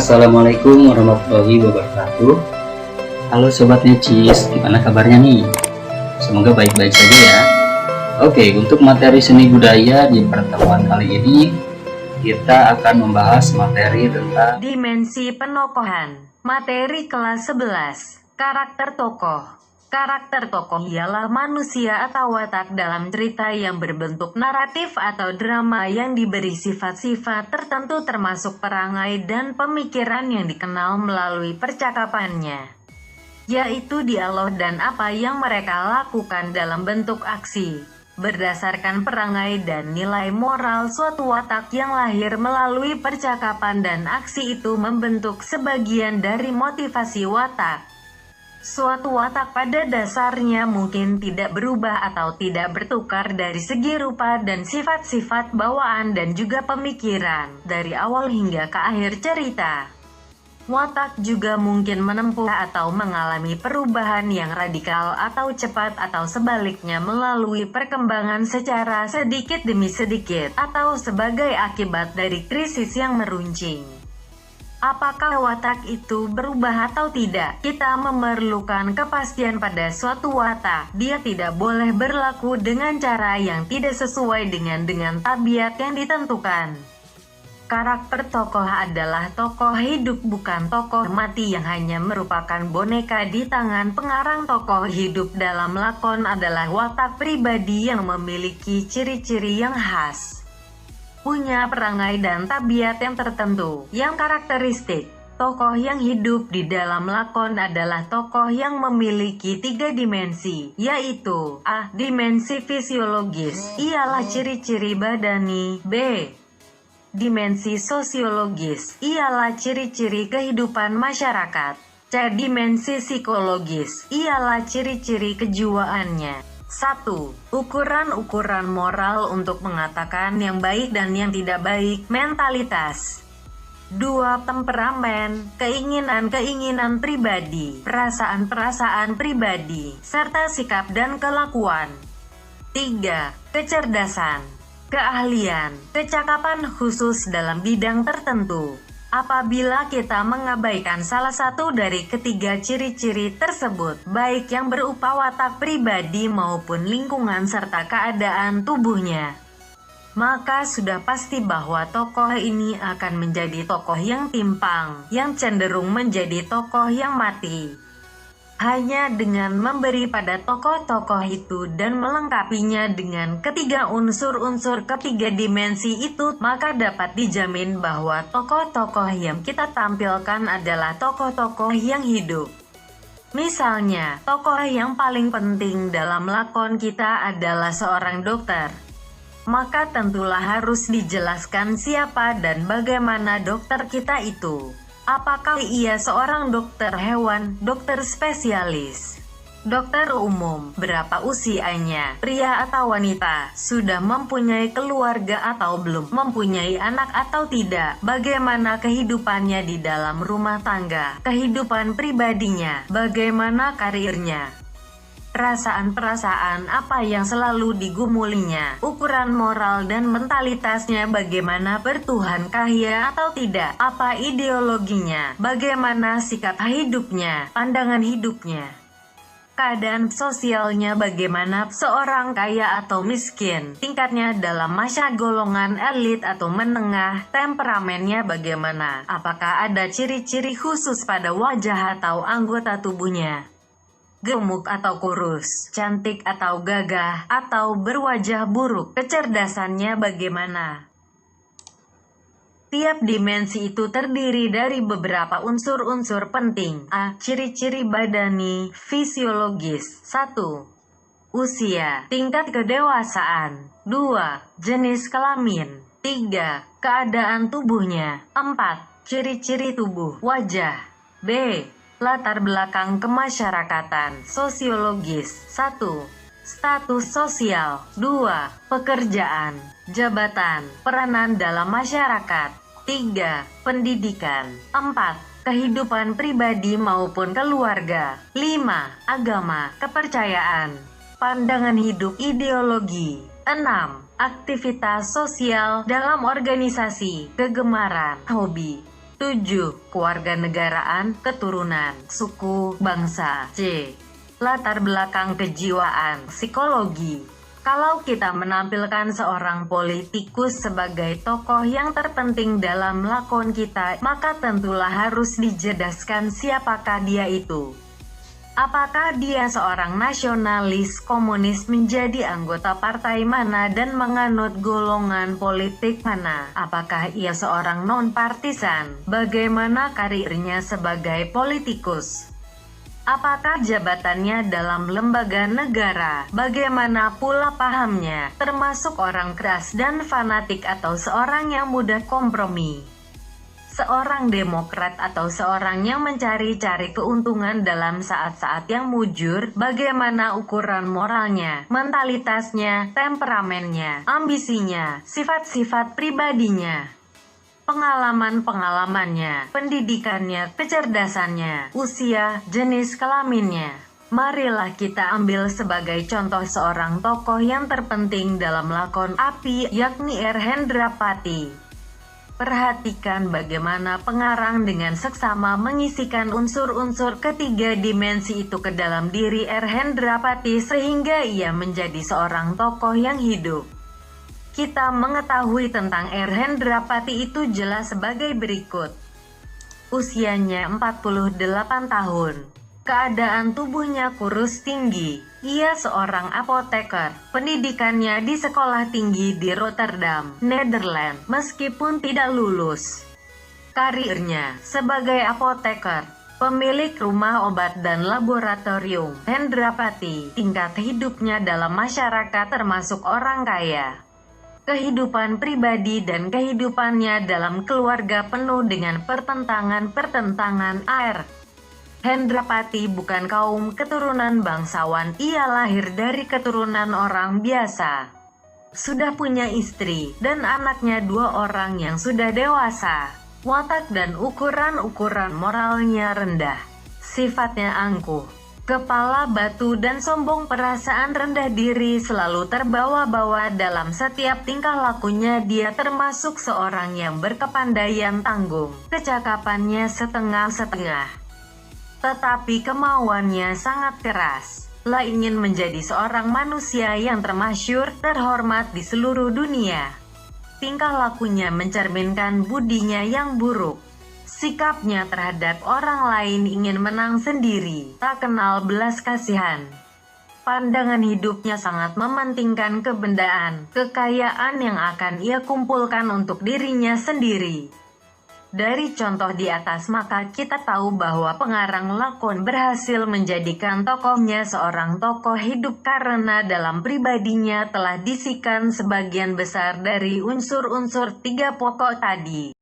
Assalamualaikum warahmatullahi wabarakatuh. Halo Sobat Necis, gimana kabarnya nih? Semoga baik-baik saja ya. Oke, untuk materi seni budaya di pertemuan kali ini kita akan membahas materi tentang dimensi penokohan. Materi kelas 11, karakter tokoh. Karakter tokoh ialah manusia atau watak dalam cerita yang berbentuk naratif atau drama yang diberi sifat-sifat tertentu termasuk perangai dan pemikiran yang dikenal melalui percakapannya, yaitu dialog dan apa yang mereka lakukan dalam bentuk aksi. Berdasarkan perangai dan nilai moral suatu watak yang lahir melalui percakapan dan aksi itu membentuk sebagian dari motivasi watak. Suatu watak pada dasarnya mungkin tidak berubah atau tidak bertukar dari segi rupa dan sifat-sifat bawaan dan juga pemikiran dari awal hingga ke akhir cerita. Watak juga mungkin menempuh atau mengalami perubahan yang radikal atau cepat atau sebaliknya melalui perkembangan secara sedikit demi sedikit atau sebagai akibat dari krisis yang meruncing. Apakah watak itu berubah atau tidak? Kita memerlukan kepastian pada suatu watak. Dia tidak boleh berlaku dengan cara yang tidak sesuai dengan tabiat yang ditentukan. Karakter tokoh adalah tokoh hidup, bukan tokoh mati yang hanya merupakan boneka di tangan pengarang. Tokoh hidup dalam lakon adalah watak pribadi yang memiliki ciri-ciri yang khas, punya perangai dan tabiat yang tertentu, yang karakteristik. Tokoh yang hidup di dalam lakon adalah tokoh yang memiliki 3 dimensi, yaitu A. Dimensi fisiologis, ialah ciri-ciri badani. B. Dimensi sosiologis, ialah ciri-ciri kehidupan masyarakat. C. Dimensi psikologis, ialah ciri-ciri kejiwaannya. 1. Ukuran-ukuran moral untuk mengatakan yang baik dan yang tidak baik. Mentalitas. 2. Temperamen, keinginan-keinginan pribadi, perasaan-perasaan pribadi, serta sikap dan kelakuan. 3. Kecerdasan, keahlian, kecakapan khusus dalam bidang tertentu. Apabila kita mengabaikan salah satu dari ketiga ciri-ciri tersebut, baik yang berupa watak pribadi maupun lingkungan serta keadaan tubuhnya, maka sudah pasti bahwa tokoh ini akan menjadi tokoh yang timpang, yang cenderung menjadi tokoh yang mati. Hanya dengan memberi pada tokoh-tokoh itu dan melengkapinya dengan ketiga unsur-unsur ketiga dimensi itu, maka dapat dijamin bahwa tokoh-tokoh yang kita tampilkan adalah tokoh-tokoh yang hidup. Misalnya, tokoh yang paling penting dalam lakon kita adalah seorang dokter. Maka tentulah harus dijelaskan siapa dan bagaimana dokter kita itu. Apakah ia seorang dokter hewan, dokter spesialis, dokter umum, berapa usianya, pria atau wanita, sudah mempunyai keluarga atau belum, mempunyai anak atau tidak, bagaimana kehidupannya di dalam rumah tangga, kehidupan pribadinya, bagaimana karirnya, perasaan-perasaan apa yang selalu digumulinya, ukuran moral dan mentalitasnya, bagaimana bertuhan kaya atau tidak, apa ideologinya, bagaimana sikap hidupnya, pandangan hidupnya, keadaan sosialnya, bagaimana seorang kaya atau miskin, tingkatnya dalam masa golongan elit atau menengah, temperamennya bagaimana, apakah ada ciri-ciri khusus pada wajah atau anggota tubuhnya, gemuk atau kurus, cantik atau gagah, atau berwajah buruk, kecerdasannya bagaimana. Tiap dimensi itu terdiri dari beberapa unsur-unsur penting. A. Ciri-ciri badani, fisiologis. 1. Usia, tingkat kedewasaan. 2. Jenis kelamin. 3. Keadaan tubuhnya. 4. Ciri-ciri tubuh, wajah. B. Latar belakang kemasyarakatan, sosiologis. 1. Status sosial. 2. Pekerjaan, jabatan, peranan dalam masyarakat. 3. Pendidikan. 4. Kehidupan pribadi maupun keluarga. 5. Agama, kepercayaan, pandangan hidup, ideologi. 6. Aktivitas sosial dalam organisasi, kegemaran, hobi. 7. Kewarganegaraan, keturunan, suku, bangsa. C. Latar belakang kejiwaan, psikologi. Kalau kita menampilkan seorang politikus sebagai tokoh yang terpenting dalam lakon kita, maka tentulah harus dijelaskan siapakah dia itu. Apakah dia seorang nasionalis komunis, menjadi anggota partai mana dan menganut golongan politik mana? Apakah ia seorang non-partisan? Bagaimana karirnya sebagai politikus? Apakah jabatannya dalam lembaga negara? Bagaimana pula pahamnya, termasuk orang keras dan fanatik atau seorang yang mudah kompromi? Seorang demokrat atau seorang yang mencari-cari keuntungan dalam saat-saat yang mujur? Bagaimana ukuran moralnya, mentalitasnya, temperamennya, ambisinya, sifat-sifat pribadinya? Pengalaman-pengalamannya, pendidikannya, kecerdasannya, usia, jenis kelaminnya. Marilah kita ambil sebagai contoh seorang tokoh yang terpenting dalam lakon Api, yakni R. Hendrapati. Perhatikan bagaimana pengarang dengan seksama mengisikan unsur-unsur ketiga dimensi itu ke dalam diri R. Hendrapati sehingga ia menjadi seorang tokoh yang hidup. Kita mengetahui tentang R. Hendrapati itu jelas sebagai berikut. Usianya 48 tahun. Keadaan tubuhnya kurus tinggi. Ia seorang apoteker. Pendidikannya di sekolah tinggi di Rotterdam, Nederland, meskipun tidak lulus. Karirnya sebagai apoteker, pemilik rumah obat dan laboratorium. Hendrapati, tingkat hidupnya dalam masyarakat termasuk orang kaya. Kehidupan pribadi dan kehidupannya dalam keluarga penuh dengan pertentangan-pertentangan. R. Hendrapati bukan kaum keturunan bangsawan, ia lahir dari keturunan orang biasa. Sudah punya istri dan anaknya 2 orang yang sudah dewasa. Watak dan ukuran-ukuran moralnya rendah. Sifatnya angkuh. Kepala batu dan sombong, perasaan rendah diri selalu terbawa-bawa dalam setiap tingkah lakunya. Dia termasuk seorang yang berkepandaian tanggung, kecakapannya setengah-setengah. Tetapi kemauannya sangat keras. Ia ingin menjadi seorang manusia yang termasyhur, terhormat di seluruh dunia. Tingkah lakunya mencerminkan budinya yang buruk. Sikapnya terhadap orang lain ingin menang sendiri, tak kenal belas kasihan. Pandangan hidupnya sangat mementingkan kebendaan, kekayaan yang akan ia kumpulkan untuk dirinya sendiri. Dari contoh di atas maka kita tahu bahwa pengarang lakon berhasil menjadikan tokohnya seorang tokoh hidup karena dalam pribadinya telah disikan sebagian besar dari unsur-unsur 3 pokok tadi.